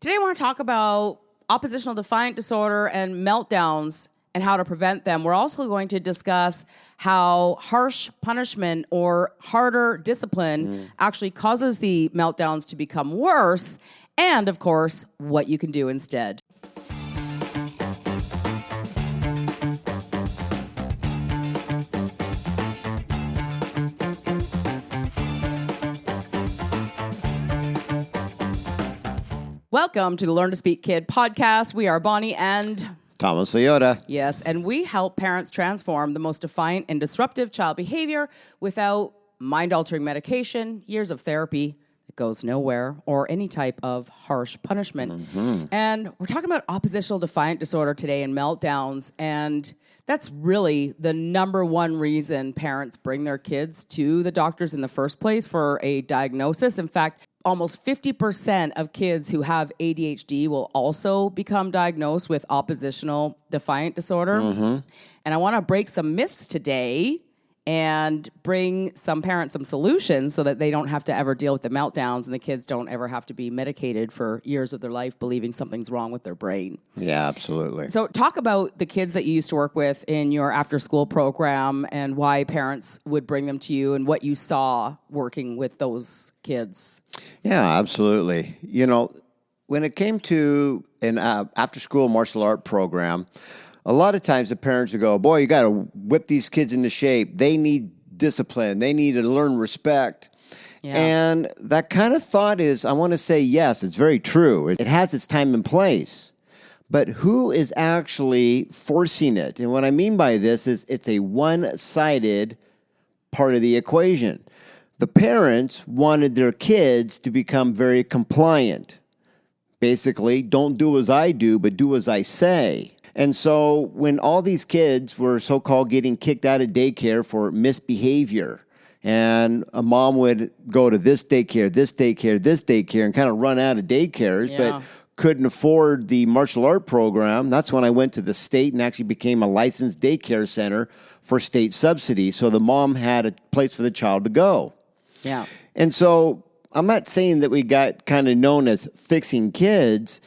Today I want to talk about oppositional defiant disorder and meltdowns and how to prevent them. We're also going to discuss how harsh punishment or harder discipline actually causes the meltdowns to become worse, and of course, what you can do instead. Welcome to the Learn to Speak Kid podcast. We are Bonnie and Thomas Liotta. Yes, and we help parents transform the most defiant and disruptive child behavior without mind-altering medication, years of therapy that goes nowhere, or any type of harsh punishment. And we're talking about oppositional defiant disorder today and meltdowns, and that's really the number one reason parents bring their kids to the doctors in the first place for a diagnosis. In fact, almost 50% of kids who have ADHD will also become diagnosed with oppositional defiant disorder. And I want to break some myths today and bring some parents some solutions so that they don't have to ever deal with the meltdowns and the kids don't ever have to be medicated for years of their life believing something's wrong with their brain. Yeah, absolutely. So talk about the kids that you used to work with in your after-school program and why parents would bring them to you and what you saw working with those kids. Yeah, absolutely. You know, when it came to an after-school martial art program, a lot of times the parents would go, boy, you got to whip these kids into shape. They need discipline. They need to learn respect. Yeah. And that kind of thought is, I want to say, yes, it's very true. It has its time and place. But who is actually forcing it? And what I mean by this is it's a one-sided part of the equation. The parents wanted their kids to become very compliant. Basically, don't do as I do, but do as I say. And so when all these kids were so-called getting kicked out of daycare for misbehavior, and a mom would go to this daycare, this daycare, this daycare, and kind of run out of daycares, but couldn't afford the martial art program, that's when I went to the state and actually became a licensed daycare center for state subsidy. So the mom had a place for the child to go. Yeah. And so I'm not saying that we got kind of known as fixing kids,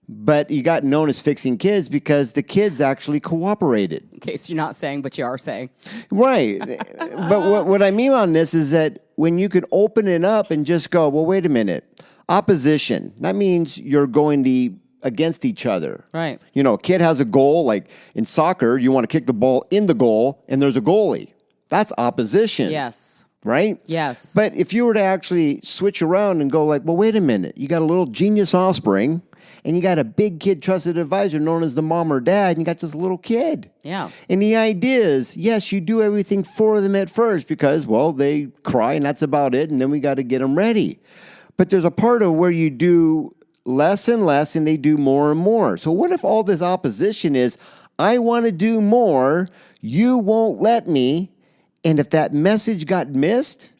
but you got known as fixing kids because the kids actually cooperated. In case you're not saying, but you are saying. Right. But what I mean on this is that when you could open it up and just go, well, wait a minute. Opposition. That means you're going against each other. Right. You know, a kid has a goal, like in soccer, you want to kick the ball in the goal, and there's a goalie. That's opposition. Yes. Right? Yes. But if you were to actually switch around and go like, well, wait a minute. You got a little genius offspring, and you got a big kid trusted advisor known as the mom or dad, and you got this little kid. Yeah. And the idea is, yes, you do everything for them at first because, well, they cry and that's about it, and then we got to get them ready. But there's a part of where you do less and less, and they do more and more. So what if all this opposition is, I want to do more, you won't let me, and if that message got missed,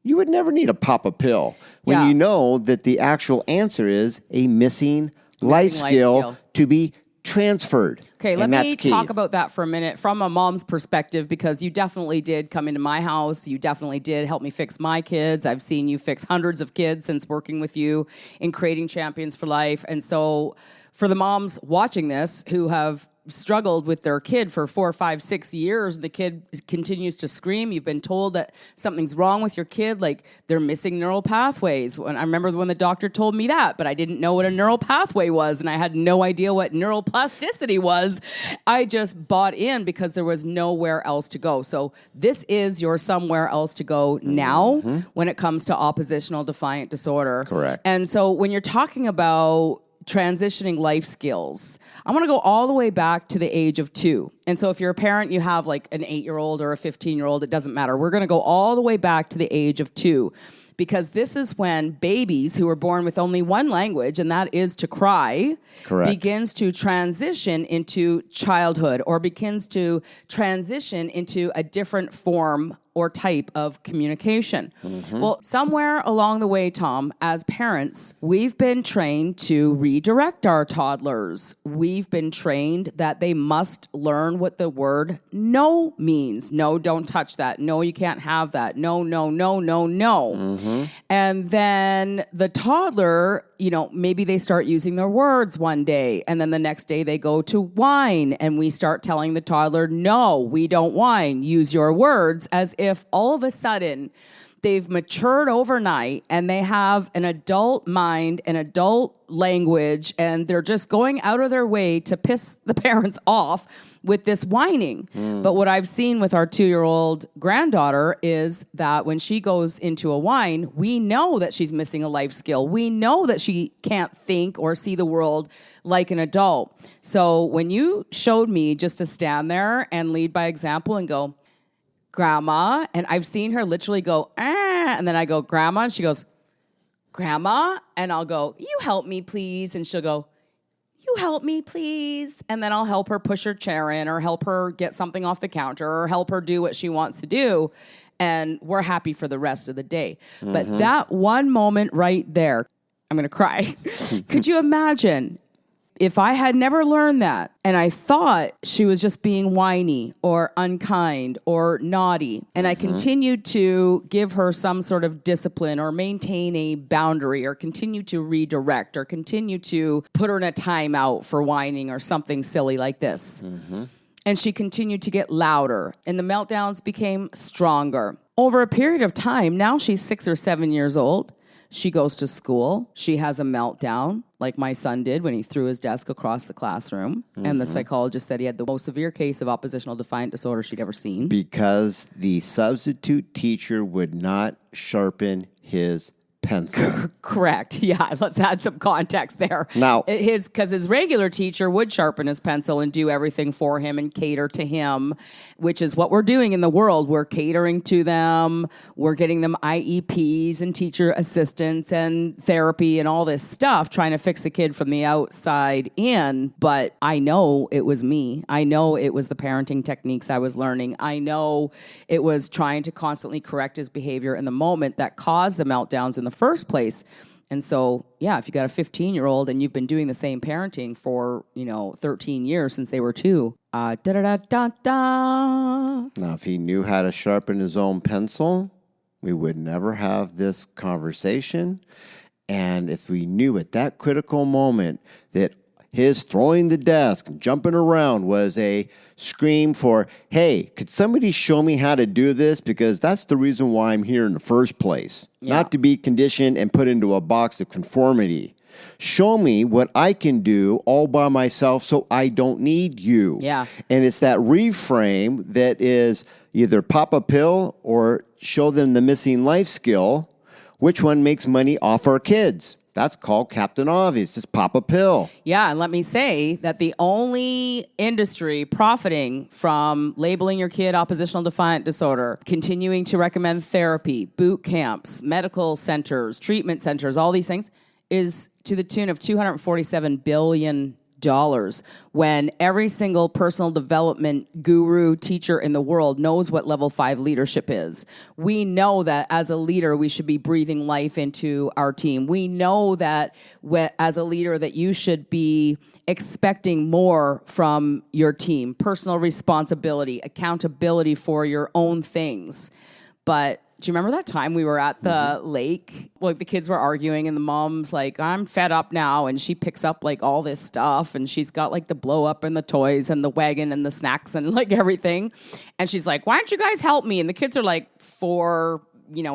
you would never need to pop a pill when you know that the actual answer is a missing life skill to be transferred. Okay, let me talk about that for a minute from a mom's perspective, because you definitely did come into my house. You definitely did help me fix my kids. I've seen you fix hundreds of kids since working with you in creating Champions for Life. And so for the moms watching this who have struggled with their kid for 4, 5, 6 years, the kid continues to scream. You've been told that something's wrong with your kid, like they're missing neural pathways. I remember when the doctor told me that, but I didn't know what a neural pathway was, and I had no idea what neuroplasticity was. I just bought in because there was nowhere else to go. So this is your somewhere else to go now when it comes to oppositional defiant disorder. Correct. And so when you're talking about transitioning life skills, I want to go all the way back to the age of 2. And so if you're a parent, you have like an 8-year-old or a 15-year-old, it doesn't matter. We're going to go all the way back to the age of 2, because this is when babies who are born with only one language, and that is to cry, begins to transition into childhood, or begins to transition into a different form or type of communication. Well, somewhere along the way, Tom, as parents, we've been trained to redirect our toddlers. We've been trained that they must learn what the word no means. No, don't touch that. No, you can't have that. No, no, no, no, no. And then the toddler, maybe they start using their words one day, and then the next day they go to whine, and we start telling the toddler, no, we don't whine, use your words, as if all of a sudden they've matured overnight and they have an adult mind, an adult language, and they're just going out of their way to piss the parents off with this whining. But what I've seen with our 2-year-old granddaughter is that when she goes into a whine, we know that she's missing a life skill. We know that she can't think or see the world like an adult. So when you showed me just to stand there and lead by example and go, Grandma, and I've seen her literally go, and then I go, Grandma, and she goes, Grandma, and I'll go, you help me, please, and she'll go, you help me, please, and then I'll help her push her chair in or help her get something off the counter or help her do what she wants to do, and we're happy for the rest of the day. But that one moment right there, I'm going to cry. Could you imagine if I had never learned that and I thought she was just being whiny or unkind or naughty, and I continued to give her some sort of discipline or maintain a boundary or continue to redirect or continue to put her in a timeout for whining or something silly like this. And she continued to get louder and the meltdowns became stronger. Over a period of time, now she's 6 or 7 years old. She goes to school. She has a meltdown, like my son did when he threw his desk across the classroom. And the psychologist said he had the most severe case of oppositional defiant disorder she'd ever seen. Because the substitute teacher would not sharpen his pencil. Correct. Yeah, let's add some context there. Now, because his regular teacher would sharpen his pencil and do everything for him and cater to him, which is what we're doing in the world. We're catering to them. We're getting them IEPs and teacher assistants and therapy and all this stuff, trying to fix a kid from the outside in. But I know it was me. I know it was the parenting techniques I was learning. I know it was trying to constantly correct his behavior in the moment that caused the meltdowns in the first place. And so, yeah, if you got a 15-year-old and you've been doing the same parenting for, 13 years since they were 2, Now, if he knew how to sharpen his own pencil, we would never have this conversation. And if we knew at that critical moment that his throwing the desk and jumping around was a scream for, hey, could somebody show me how to do this? Because that's the reason why I'm here in the first place. Yeah. Not to be conditioned and put into a box of conformity. Show me what I can do all by myself so I don't need you. Yeah. And it's that reframe that is either pop a pill or show them the missing life skill. Which one makes money off our kids? That's called Captain Obvious. Just pop a pill. Yeah, and let me say that the only industry profiting from labeling your kid oppositional defiant disorder, continuing to recommend therapy, boot camps, medical centers, treatment centers, all these things, is to the tune of $247 billion. When every single personal development guru teacher in the world knows what level 5 leadership is. We know that as a leader, we should be breathing life into our team. We know that as a leader that you should be expecting more from your team, personal responsibility, accountability for your own things. But do you remember that time we were at the lake? Like the kids were arguing and the mom's like, I'm fed up now. And she picks up like all this stuff and she's got like the blow up and the toys and the wagon and the snacks and like everything. And she's like, why don't you guys help me? And the kids are like 4,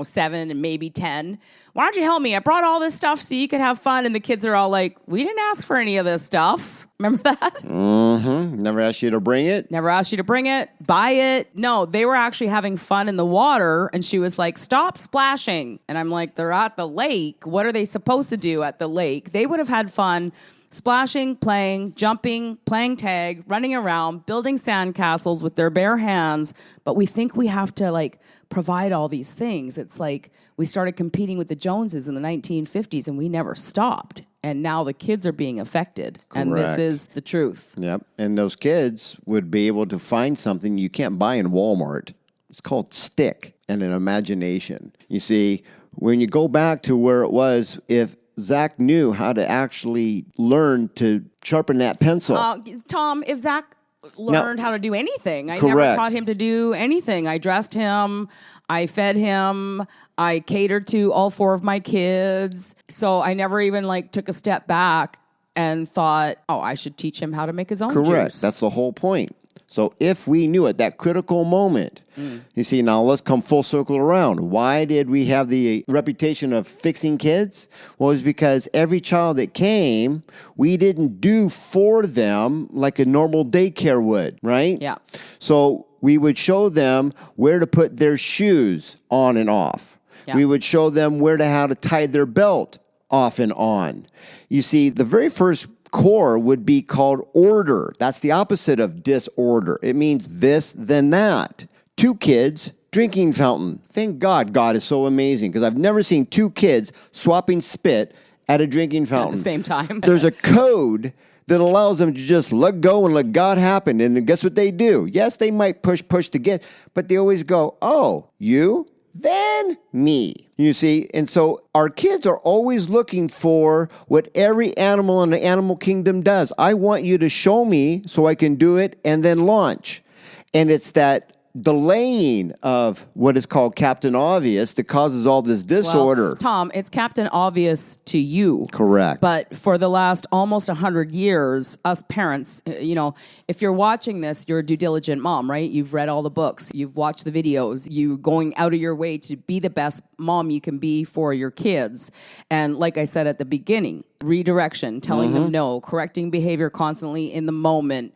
7 and maybe 10. Why don't you help me? I brought all this stuff so you could have fun. And the kids are all like, we didn't ask for any of this stuff. Remember that? Never asked you to bring it? Never asked you to bring it, buy it. No, they were actually having fun in the water. And she was like, stop splashing. And I'm like, they're at the lake. What are they supposed to do at the lake? They would have had fun splashing, playing, jumping, playing tag, running around, building sandcastles with their bare hands. But we think we have to like provide all these things. It's like we started competing with the Joneses in the 1950s and we never stopped. And now the kids are being affected. Correct. And this is the truth. Yep. And those kids would be able to find something you can't buy in Walmart. It's called stick and an imagination. You see, when you go back to where it was, if Zach knew how to actually learn to sharpen that pencil. Tom, if Zach learned how to do anything. I never Correct. taught him to do anything. I dressed him, I fed him, I catered to all 4 of my kids. So I never even like took a step back and thought, oh, I should teach him how to make his own Correct. juice. That's the whole point. So if we knew at that critical moment, you see, now let's come full circle around. Why did we have the reputation of fixing kids? Well, it was because every child that came, we didn't do for them like a normal daycare would, right? Yeah. So we would show them where to put their shoes on and off. Yeah. We would show them how to tie their belt off and on. You see, the very first core would be called order. That's the opposite of disorder. It means this, then that. 2 kids, drinking fountain. Thank God, God is so amazing because I've never seen 2 kids swapping spit at a drinking fountain. At the same time. There's a code that allows them to just let go and let God happen. And guess what they do? Yes, they might push to get, but they always go, oh, you? Then me. You see? And so our kids are always looking for what every animal in the animal kingdom does. I want you to show me so I can do it and then launch. And it's that delaying of what is called Captain Obvious that causes all this disorder. Well, Tom, it's Captain Obvious to you. Correct. But for the last almost 100 years, us parents, if you're watching this, you're a due diligent mom, right? You've read all the books. You've watched the videos. You're going out of your way to be the best mom you can be for your kids. And like I said at the beginning, redirection, telling them no, correcting behavior constantly in the moment.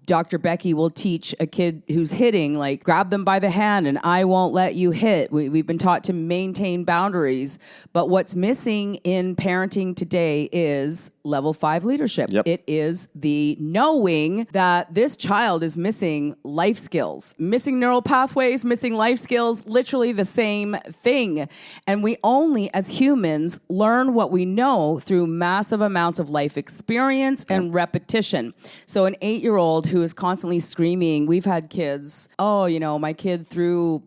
Dr. Becky will teach a kid who's hitting, like, grab them by the hand and I won't let you hit. We've been taught to maintain boundaries. But what's missing in parenting today is level 5 leadership. Yep. It is the knowing that this child is missing life skills, missing neural pathways, missing life skills, literally the same thing. And we only, as humans, learn what we know through massive amounts of life experience and repetition. So an 8-year-old who is constantly screaming, we've had kids, my kid threw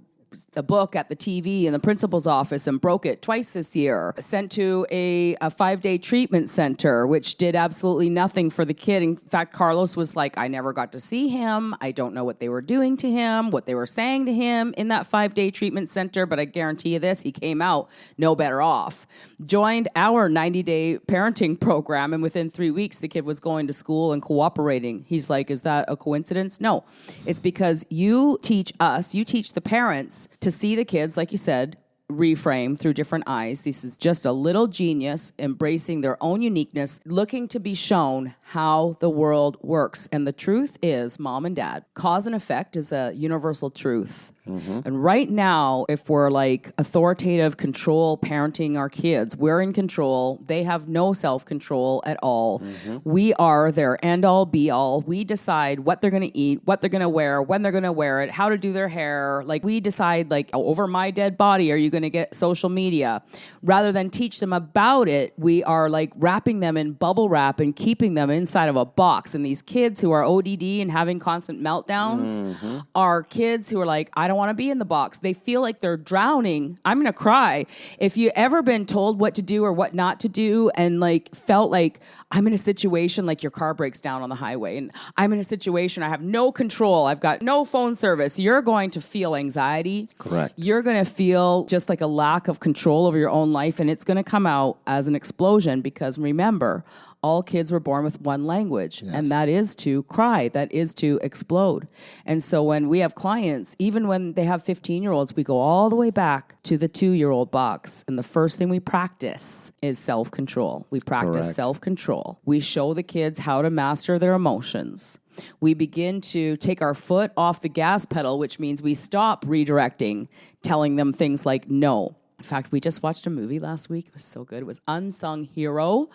a book at the TV in the principal's office and broke it twice this year. Sent to a 5-day treatment center, which did absolutely nothing for the kid. In fact, Carlos was like, I never got to see him. I don't know what they were doing to him, what they were saying to him in that 5-day treatment center, but I guarantee you this, he came out no better off. Joined our 90-day parenting program, and within 3 weeks, the kid was going to school and cooperating. He's like, is that a coincidence? No. It's because you teach the parents to see the kids, like you said, reframe through different eyes. This is just a little genius embracing their own uniqueness, looking to be shown how the world works. And the truth is, mom and dad, cause and effect is a universal truth. And right now, if we're like authoritative control parenting our kids, we're in control. They have no self-control at all. We are their end-all, be-all. We decide what they're going to eat, what they're going to wear, when they're going to wear it, how to do their hair. Like, we decide, like, over my dead body, are you going to get social media? Rather than teach them about it, we are like wrapping them in bubble wrap and keeping them inside of a box. And these kids who are ODD and having constant meltdowns are kids who are like, I don't want to be in the box. They feel like they're drowning. I'm going to cry. If you ever been told what to do or what not to do and like felt like I'm in a situation like your car breaks down on the highway and I'm in a situation I have no control, I've got no phone service, you're going to feel anxiety. Correct. You're going to feel just like a lack of control over your own life, and it's going to come out as an explosion because remember, all kids were born with one language, and that is to cry, that is to explode. And so when we have clients, even when they have 15-year-olds, we go all the way back to the 2-year-old box. And the first thing we practice is self-control. We practice self-control. We show the kids how to master their emotions. We begin to take our foot off the gas pedal, which means we stop redirecting, telling them things like no. In fact, we just watched a movie last week. It was so good. It was Unsung Hero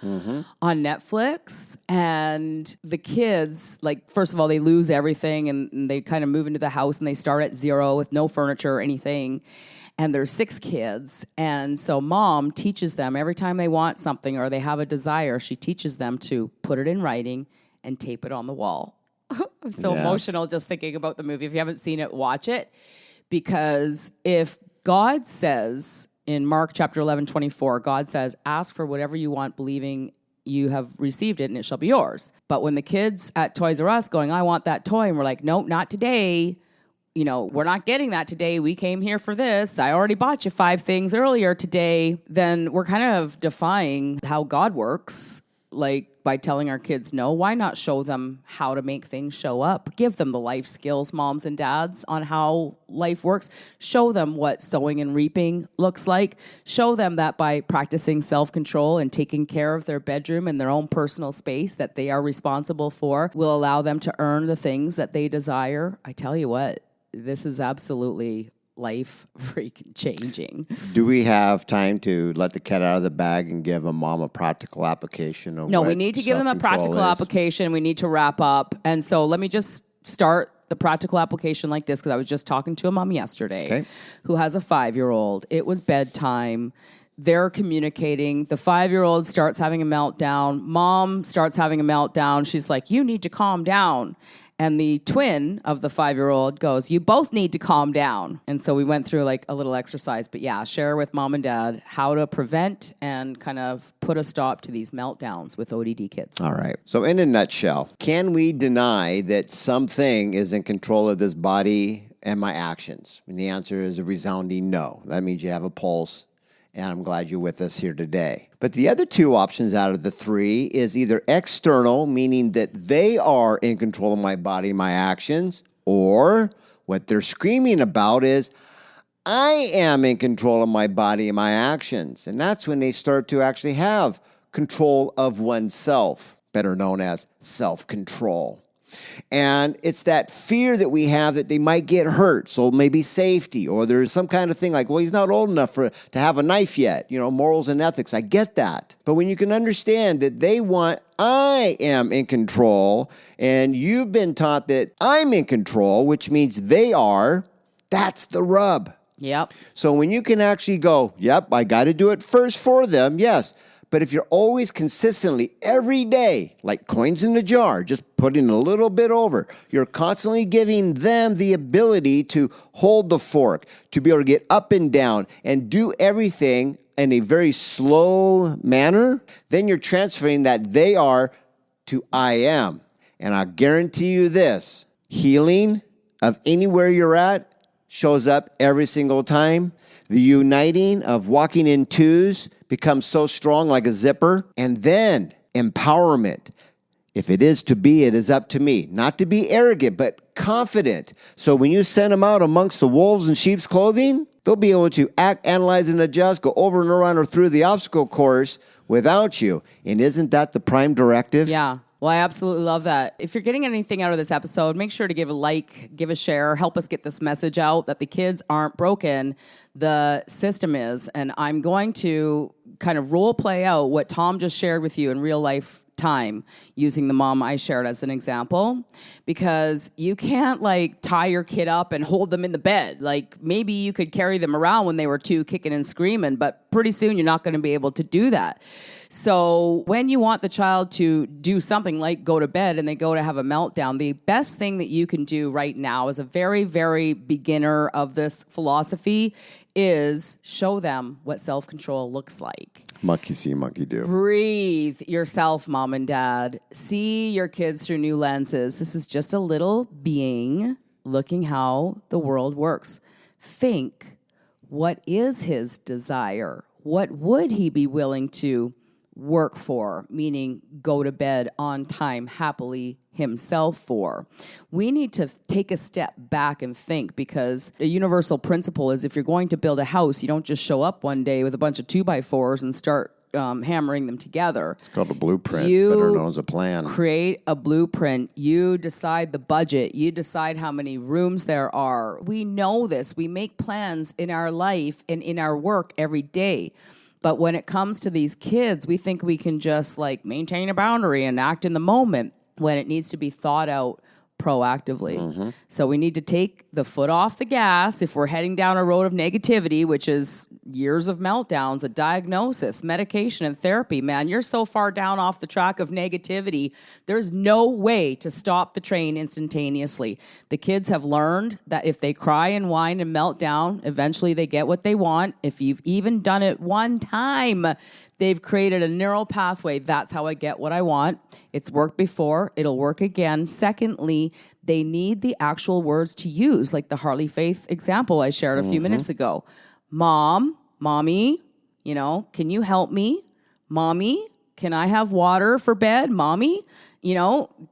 on Netflix. And the kids, like, first of all, they lose everything and they kind of move into the house and they start at 0 with no furniture or anything. And there's 6 kids. And so mom teaches them every time they want something or they have a desire, she teaches them to put it in writing and tape it on the wall. I'm so emotional just thinking about the movie. If you haven't seen it, watch it. Because if God says in Mark chapter 11:24, God says, ask for whatever you want, believing you have received it and it shall be yours. But when the kids at Toys R Us going, I want that toy, and we're like, nope, not today. We're not getting that today. We came here for this. I already bought you 5 things earlier today. Then we're kind of defying how God works, like by telling our kids no. Why not show them how to make things show up? Give them the life skills, moms and dads, on how life works. Show them what sowing and reaping looks like. Show them that by practicing self-control and taking care of their bedroom and their own personal space that they are responsible for will allow them to earn the things that they desire. I tell you what, this is absolutely life freaking changing. Do we have time to let the cat out of the bag and give a mom a practical application of No, what we need to give them a self-control practical is? application. We need to wrap up. And so let me just start the practical application like this, because I was just talking to a mom yesterday who has a 5-year-old. It was bedtime. They're communicating. The 5-year-old starts having a meltdown. Mom starts having a meltdown. She's like, you need to calm down. And the twin of the 5-year-old goes, you both need to calm down. And so we went through like a little exercise. But yeah, share with mom and dad how to prevent and kind of put a stop to these meltdowns with ODD kids. All right. So in a nutshell, can we deny that something is in control of this body and my actions? And the answer is a resounding no. That means you have a pulse. And I'm glad you're with us here today. But the other 2 options out of the 3 is either external, meaning that they are in control of my body, my actions, or what they're screaming about is, I am in control of my body and my actions. And that's when they start to actually have control of oneself, better known as self-control. And it's that fear that we have that they might get hurt, so maybe safety, or there's some kind of thing like, well, he's not old enough to have a knife yet, morals and ethics. I get that. But when you can understand that they want, I am in control, and you've been taught that I'm in control, which means they are, that's the rub. Yep. So when you can actually go, yep, I got to do it first for them, yes. But if you're always consistently, every day, like coins in a jar, just putting a little bit over, you're constantly giving them the ability to hold the fork, to be able to get up and down and do everything in a very slow manner, then you're transferring that they are to I am. And I guarantee you this, healing of anywhere you're at shows up every single time. The uniting of walking in twos becomes so strong like a zipper. And then empowerment. If it is to be, it is up to me. Not to be arrogant, but confident. So when you send them out amongst the wolves in sheep's clothing, they'll be able to act, analyze, and adjust, go over and around or through the obstacle course without you. And isn't that the prime directive? Yeah. Well, I absolutely love that. If you're getting anything out of this episode, make sure to give a like, give a share, help us get this message out that the kids aren't broken. The system is. And I'm going to kind of role play out what Tom just shared with you in real life time, using the mom I shared as an example, because you can't like tie your kid up and hold them in the bed. Like maybe you could carry them around when they were 2 kicking and screaming, but pretty soon you're not going to be able to do that. So when you want the child to do something like go to bed and they go to have a meltdown, the best thing that you can do right now as a very, very beginner of this philosophy is show them what self-control looks like. Monkey see, monkey do. Breathe yourself, mom and dad. See your kids through new lenses. This is just a little being looking how the world works. Think, what is his desire? What would he be willing to work for, meaning go to bed on time happily himself for? We need to take a step back and think, because a universal principle is if you're going to build a house, you don't just show up one day with a bunch of 2x4s and start hammering them together. It's called a blueprint, You better known as a plan. Create a blueprint. You decide the budget. You decide how many rooms there are. We know this. We make plans in our life and in our work every day. But when it comes to these kids, we think we can just like maintain a boundary and act in the moment when it needs to be thought out proactively. Mm-hmm. So we need to take the foot off the gas if we're heading down a road of negativity, which is years of meltdowns, a diagnosis, medication, and therapy. Man, you're so far down off the track of negativity, there's no way to stop the train instantaneously. The kids have learned that if they cry and whine and melt down, eventually they get what they want. If you've even done it one time, They've created a neural pathway. That's how I get what I want. It's worked before. It'll work again. Secondly, they need the actual words to use, like the Harley Faith example I shared a few minutes ago. Mom, mommy, can you help me? Mommy, can I have water for bed? Mommy,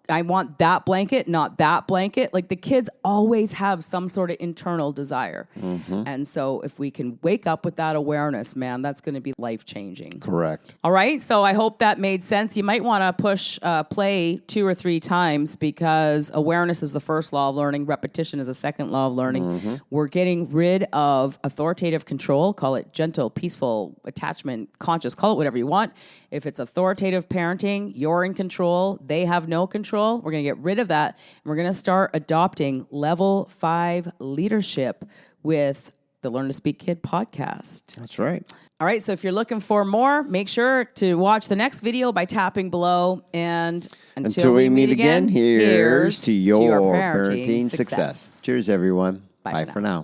I want that blanket, not that blanket. Like the kids always have some sort of internal desire. And so if we can wake up with that awareness, man, that's going to be life-changing. Correct. All right. So I hope that made sense. You might want to push play 2 or 3 times because awareness is the first law of learning. Repetition is the second law of learning. We're getting rid of authoritative control. Call it gentle, peaceful, attachment, conscious, call it whatever you want. If it's authoritative parenting, you're in control. They have no control. We're going to get rid of that. And we're going to start adopting level 5 leadership with the Learn to Speak Kid podcast. That's right. All right. So if you're looking for more, make sure to watch the next video by tapping below. And until we meet again, here's to your parenting success. Cheers, everyone. Bye for now.